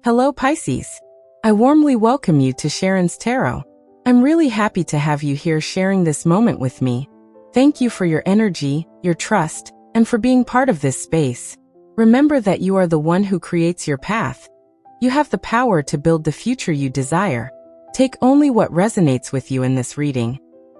Hello Pisces. I warmly welcome you to SHARO'N's Tarot. I'm really happy to have you here sharing this moment with me. Thank you for your energy, your trust, and for being part of this space. Remember that you are the one who creates your path. You have the power to build the future you desire. Take only what resonates with you in this reading,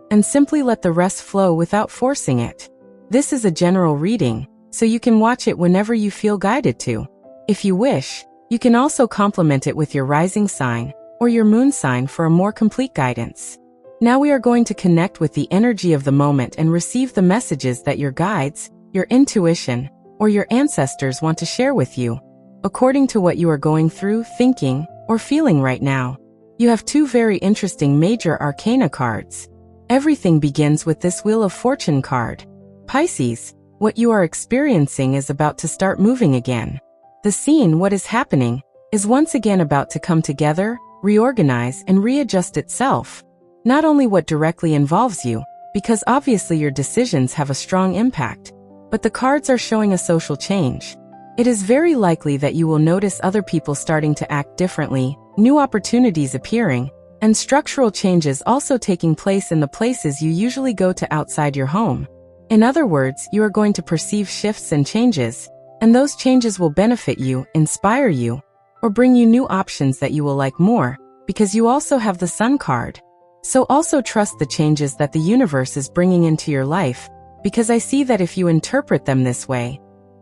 and simply let the rest flow without forcing it. This is a general reading, so you can watch it whenever you feel guided to. If you wish, you can also complement it with your rising sign or your moon sign for a more complete guidance. Now we are going to connect with the energy of the moment and receive the messages that your guides, your intuition, or your ancestors want to share with you, according to what you are going through, thinking, or feeling right now. You have two very interesting major arcana cards. Everything begins with this Wheel of Fortune card. Pisces, what you are experiencing is about to start moving again. The scene, what is happening, is once again about to come together, reorganize, and readjust itself. Not only what directly involves you, because obviously your decisions have a strong impact, but the cards are showing a social change. It is very likely that you will notice other people starting to act differently, new opportunities appearing, and structural changes also taking place in the places you usually go to outside your home. In other words, you are going to perceive shifts and changes, and those changes will benefit you, inspire you, or bring you new options that you will like more, because you also have the Sun card. So also trust the changes that the universe is bringing into your life, because I see that if you interpret them this way,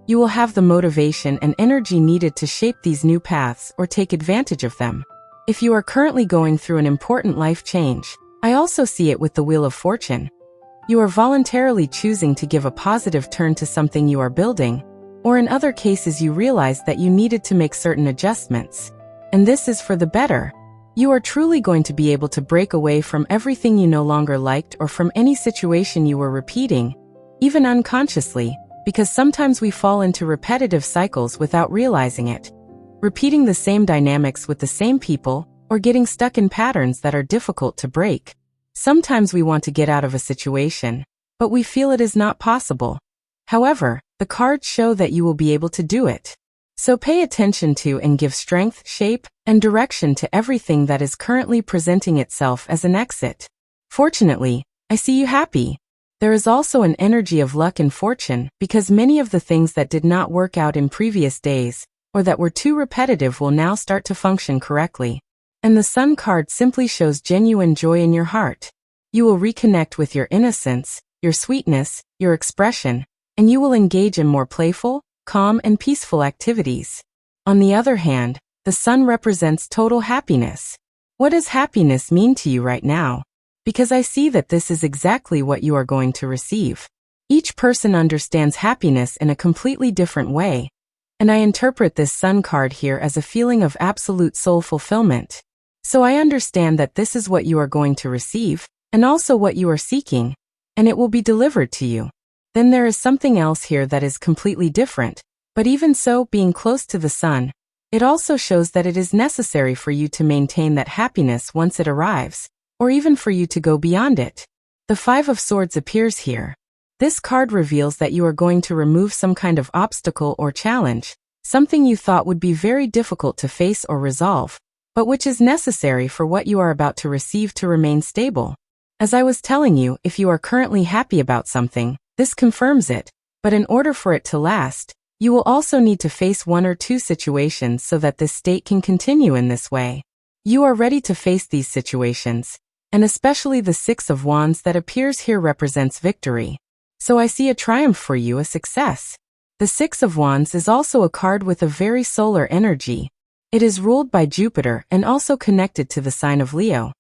you will have the motivation and energy needed to shape these new paths or take advantage of them. If you are currently going through an important life change, I also see it with the Wheel of Fortune. You are voluntarily choosing to give a positive turn to something you are building, or in other cases you realize that you needed to make certain adjustments. And this is for the better. You are truly going to be able to break away from everything you no longer liked or from any situation you were repeating, even unconsciously, because sometimes we fall into repetitive cycles without realizing it. Repeating the same dynamics with the same people, or getting stuck in patterns that are difficult to break. Sometimes we want to get out of a situation, but we feel it is not possible. However, the cards show that you will be able to do it. So pay attention to and give strength, shape, and direction to everything that is currently presenting itself as an exit. Fortunately, I see you happy. There is also an energy of luck and fortune, because many of the things that did not work out in previous days, or that were too repetitive, will now start to function correctly. And the Sun card simply shows genuine joy in your heart. You will reconnect with your innocence, your sweetness, your expression, and you will engage in more playful, calm, and peaceful activities. On the other hand, the Sun represents total happiness. What does happiness mean to you right now? Because I see that this is exactly what you are going to receive. Each person understands happiness in a completely different way, and I interpret this Sun card here as a feeling of absolute soul fulfillment. So I understand that this is what you are going to receive, and also what you are seeking, and it will be delivered to you. Then there is something else here that is completely different, but even so, being close to the Sun, it also shows that it is necessary for you to maintain that happiness once it arrives, or even for you to go beyond it. The Five of Swords appears here. This card reveals that you are going to remove some kind of obstacle or challenge, something you thought would be very difficult to face or resolve, but which is necessary for what you are about to receive to remain stable. As I was telling you, if you are currently happy about something, this confirms it, but in order for it to last, you will also need to face one or two situations so that this state can continue in this way. You are ready to face these situations, and especially the Six of Wands that appears here represents victory. So I see a triumph for you, a success. The Six of Wands is also a card with a very solar energy. It is ruled by Jupiter and also connected to the sign of Leo.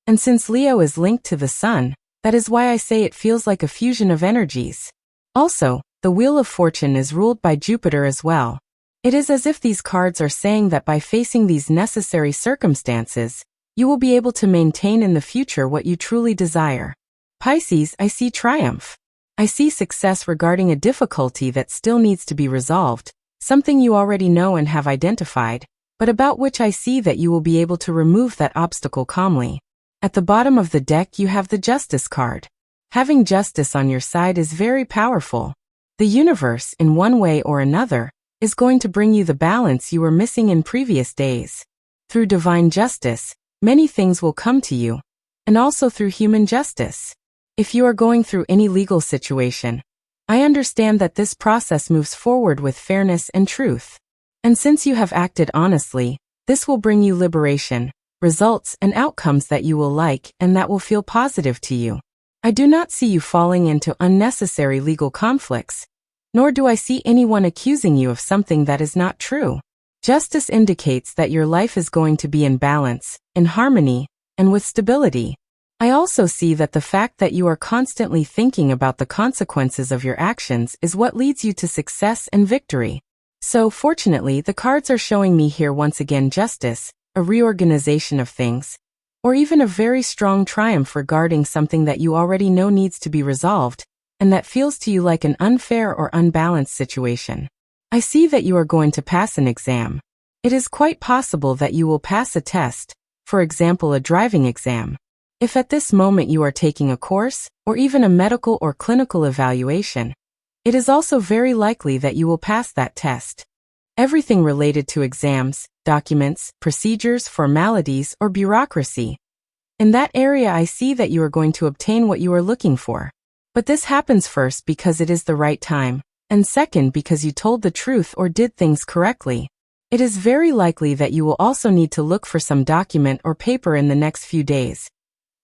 And since Leo is linked to the Sun, that is why I say it feels like a fusion of energies. Also, the Wheel of Fortune is ruled by Jupiter as well. It is as if these cards are saying that by facing these necessary circumstances, you will be able to maintain in the future what you truly desire. Pisces, I see triumph. I see success regarding a difficulty that still needs to be resolved, something you already know and have identified, but about which I see that you will be able to remove that obstacle calmly. At the bottom of the deck you have the Justice card. Having justice on your side is very powerful. The universe, in one way or another, is going to bring you the balance you were missing in previous days. Through divine justice, many things will come to you, and also through human justice. If you are going through any legal situation, I understand that this process moves forward with fairness and truth. And since you have acted honestly, this will bring you liberation, results and outcomes that you will like and that will feel positive to you. I do not see you falling into unnecessary legal conflicts, nor do I see anyone accusing you of something that is not true. Justice indicates that your life is going to be in balance, in harmony, and with stability. I also see that the fact that you are constantly thinking about the consequences of your actions is what leads you to success and victory. So, fortunately, the cards are showing me here once again justice, a reorganization of things, or even a very strong triumph regarding something that you already know needs to be resolved, and that feels to you like an unfair or unbalanced situation. I see that you are going to pass an exam. It is quite possible that you will pass a test, for example a driving exam. If at this moment you are taking a course, or even a medical or clinical evaluation, it is also very likely that you will pass that test. Everything related to exams, documents, procedures, formalities, or bureaucracy. In that area I see that you are going to obtain what you are looking for. But this happens first because it is the right time, and second because you told the truth or did things correctly. It is very likely that you will also need to look for some document or paper in the next few days,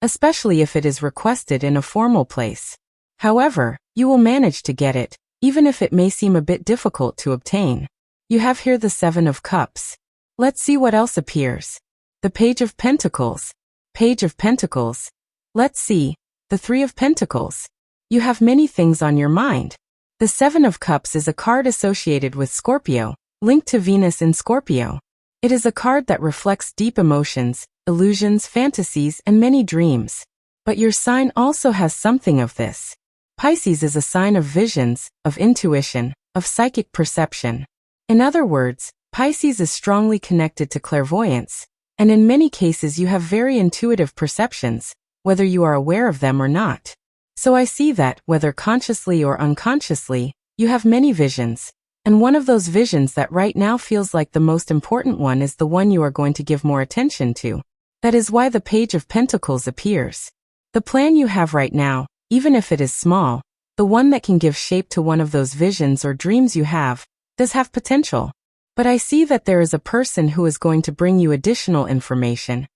especially if it is requested in a formal place. However, you will manage to get it, even if it may seem a bit difficult to obtain. You have here the Seven of Cups. Let's see what else appears. The Page of Pentacles. Page of Pentacles. Let's see. The Three of Pentacles. You have many things on your mind. The Seven of Cups is a card associated with Scorpio, linked to Venus in Scorpio. It is a card that reflects deep emotions, illusions, fantasies, and many dreams. But your sign also has something of this. Pisces is a sign of visions, of intuition, of psychic perception. In other words, Pisces is strongly connected to clairvoyance, and in many cases you have very intuitive perceptions, whether you are aware of them or not. So I see that, whether consciously or unconsciously, you have many visions, and one of those visions that right now feels like the most important one is the one you are going to give more attention to. That is why the Page of Pentacles appears. The plan you have right now, even if it is small, the one that can give shape to one of those visions or dreams you have, does have potential. But I see that there is a person who is going to bring you additional information,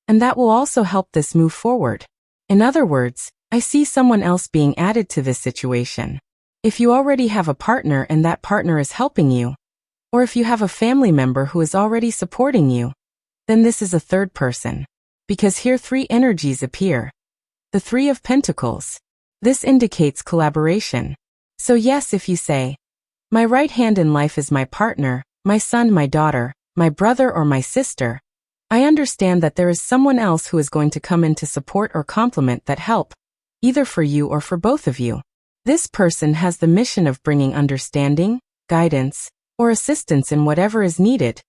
and that will also help this move forward. In other words, I see someone else being added to this situation. If you already have a partner and that partner is helping you, or if you have a family member who is already supporting you, then this is a third person. Because here three energies appear. The Three of Pentacles. This indicates collaboration. So yes, if you say, my right hand in life is my partner, my son, my daughter, my brother or my sister, I understand that there is someone else who is going to come in to support or complement that help, either for you or for both of you. This person has the mission of bringing understanding, guidance, or assistance in whatever is needed,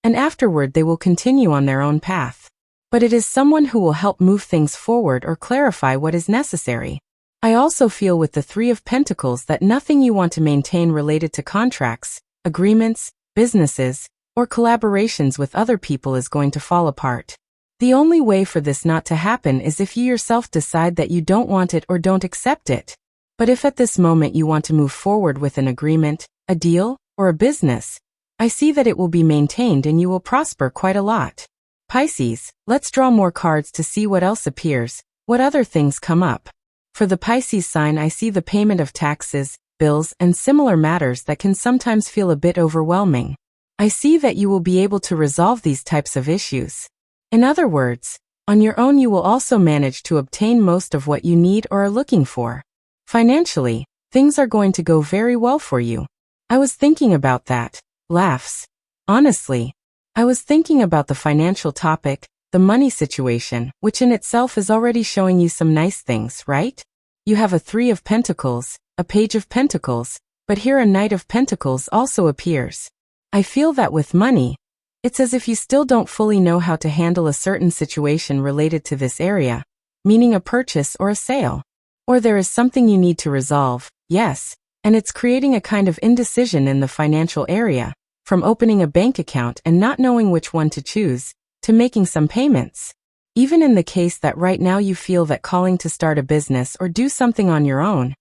and afterward they will continue on their own path. But it is someone who will help move things forward or clarify what is necessary. I also feel with the Three of Pentacles that nothing you want to maintain related to contracts, agreements, businesses, or collaborations with other people is going to fall apart. The only way for this not to happen is if you yourself decide that you don't want it or don't accept it. But if at this moment you want to move forward with an agreement, a deal, or a business, I see that it will be maintained and you will prosper quite a lot. Pisces, let's draw more cards to see what else appears, what other things come up. For the Pisces sign, I see the payment of taxes, bills, and similar matters that can sometimes feel a bit overwhelming. I see that you will be able to resolve these types of issues. In other words, on your own you will also manage to obtain most of what you need or are looking for. Financially, things are going to go very well for you. I was thinking about that. Laughs. Honestly, I was thinking about the financial topic, the money situation, which in itself is already showing you some nice things, right? You have a Three of Pentacles, a Page of Pentacles, but here a Knight of Pentacles also appears. I feel that with money, it's as if you still don't fully know how to handle a certain situation related to this area, meaning a purchase or a sale. Or there is something you need to resolve, yes, and it's creating a kind of indecision in the financial area, from opening a bank account and not knowing which one to choose, to making some payments. Even in the case that right now you feel that calling to start a business or do something on your own,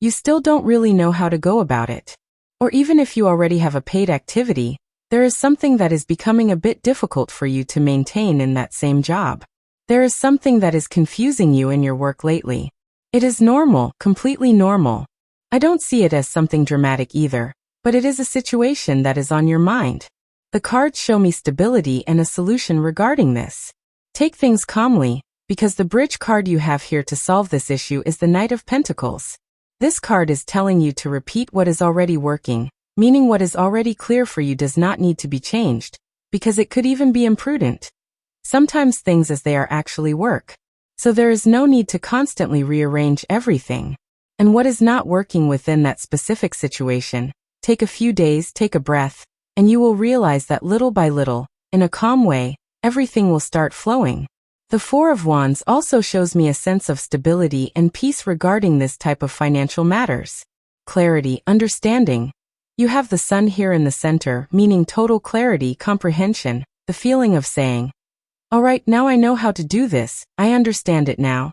you still don't really know how to go about it. Or even if you already have a paid activity, there is something that is becoming a bit difficult for you to maintain in that same job. There is something that is confusing you in your work lately. It is normal, completely normal. I don't see it as something dramatic either, but it is a situation that is on your mind. The cards show me stability and a solution regarding this. Take things calmly, because the bridge card you have here to solve this issue is the Knight of Pentacles. This card is telling you to repeat what is already working, meaning what is already clear for you does not need to be changed, because it could even be imprudent. Sometimes things as they are actually work. So there is no need to constantly rearrange everything. And what is not working within that specific situation, take a few days, take a breath, and you will realize that little by little, in a calm way, everything will start flowing. The Four of Wands also shows me a sense of stability and peace regarding this type of financial matters. Clarity, understanding. You have the Sun here in the center, meaning total clarity, comprehension, the feeling of saying, all right, now I know how to do this, I understand it now.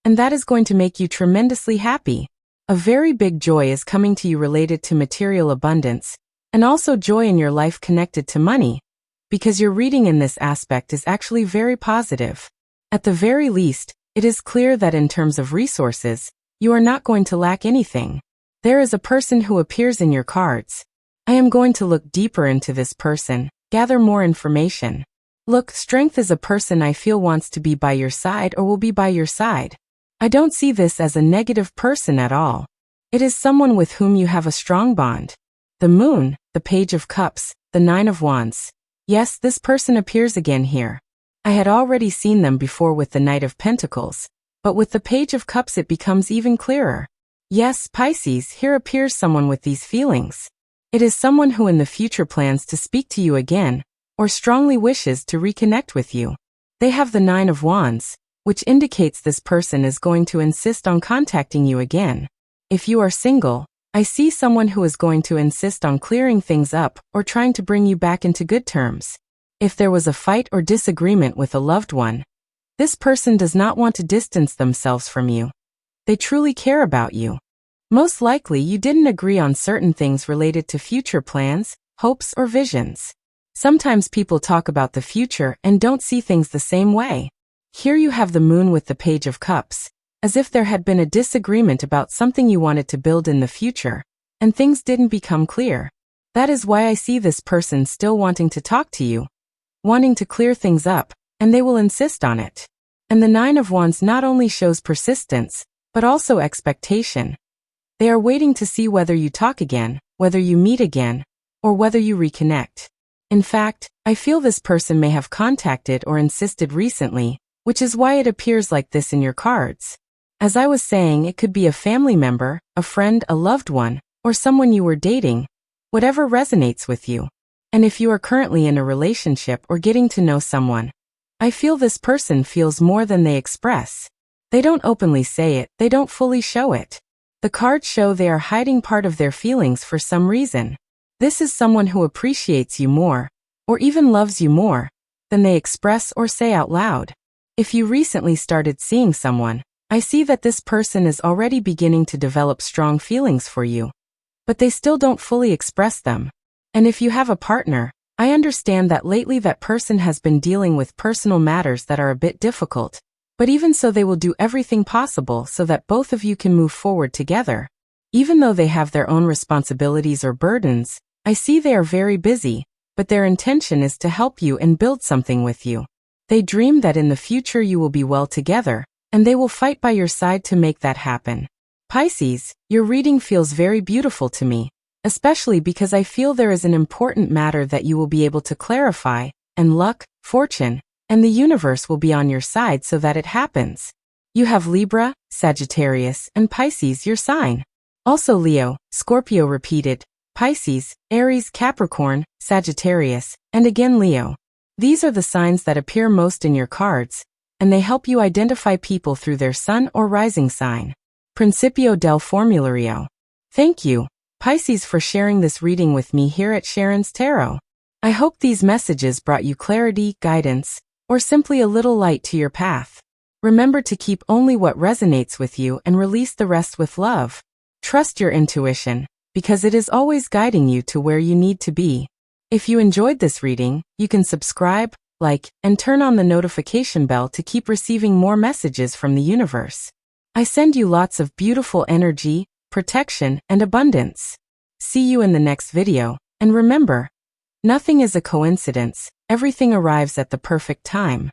And that is going to make you tremendously happy. A very big joy is coming to you related to material abundance, and also joy in your life connected to money, because your reading in this aspect is actually very positive. At the very least, it is clear that in terms of resources, you are not going to lack anything. There is a person who appears in your cards. I am going to look deeper into this person, gather more information. Look, strength is a person I feel wants to be by your side or will be by your side. I don't see this as a negative person at all. It is someone with whom you have a strong bond. The Moon, the Page of Cups, the Nine of Wands. Yes, this person appears again here. I had already seen them before with the Knight of Pentacles, but with the Page of Cups it becomes even clearer. Yes, Pisces, here appears someone with these feelings. It is someone who in the future plans to speak to you again, or strongly wishes to reconnect with you. They have the Nine of Wands, which indicates this person is going to insist on contacting you again. If you are single, I see someone who is going to insist on clearing things up or trying to bring you back into good terms. If there was a fight or disagreement with a loved one, this person does not want to distance themselves from you. They truly care about you. Most likely you didn't agree on certain things related to future plans, hopes, or visions. Sometimes people talk about the future and don't see things the same way. Here you have the Moon with the Page of Cups, as if there had been a disagreement about something you wanted to build in the future, and things didn't become clear. That is why I see this person still wanting to talk to you, wanting to clear things up, and they will insist on it. And the Nine of Wands not only shows persistence, but also expectation. They are waiting to see whether you talk again, whether you meet again, or whether you reconnect. In fact, I feel this person may have contacted or insisted recently, which is why it appears like this in your cards. As I was saying, it could be a family member, a friend, a loved one, or someone you were dating, whatever resonates with you. And if you are currently in a relationship or getting to know someone, I feel this person feels more than they express. They don't openly say it, they don't fully show it. The cards show they are hiding part of their feelings for some reason. This is someone who appreciates you more, or even loves you more, than they express or say out loud. If you recently started seeing someone, I see that this person is already beginning to develop strong feelings for you, but they still don't fully express them. And if you have a partner, I understand that lately that person has been dealing with personal matters that are a bit difficult, but even so they will do everything possible so that both of you can move forward together. Even though they have their own responsibilities or burdens, I see they are very busy, but their intention is to help you and build something with you. They dream that in the future you will be well together, and they will fight by your side to make that happen. Pisces, your reading feels very beautiful to me, especially because I feel there is an important matter that you will be able to clarify, and luck, fortune, and the universe will be on your side so that it happens. You have Libra, Sagittarius, and Pisces your sign. Also Leo, Scorpio repeated, Pisces, Aries, Capricorn, Sagittarius, and again Leo. These are the signs that appear most in your cards, and they help you identify people through their sun or rising sign. Principio del Formulario. Thank you, Pisces, for sharing this reading with me here at SHARO'N's Tarot. I hope these messages brought you clarity, guidance, or simply a little light to your path. Remember to keep only what resonates with you and release the rest with love. Trust your intuition, because it is always guiding you to where you need to be. If you enjoyed this reading, you can subscribe, like, and turn on the notification bell to keep receiving more messages from the universe. I send you lots of beautiful energy, protection, and abundance. See you in the next video, and remember, nothing is a coincidence, everything arrives at the perfect time.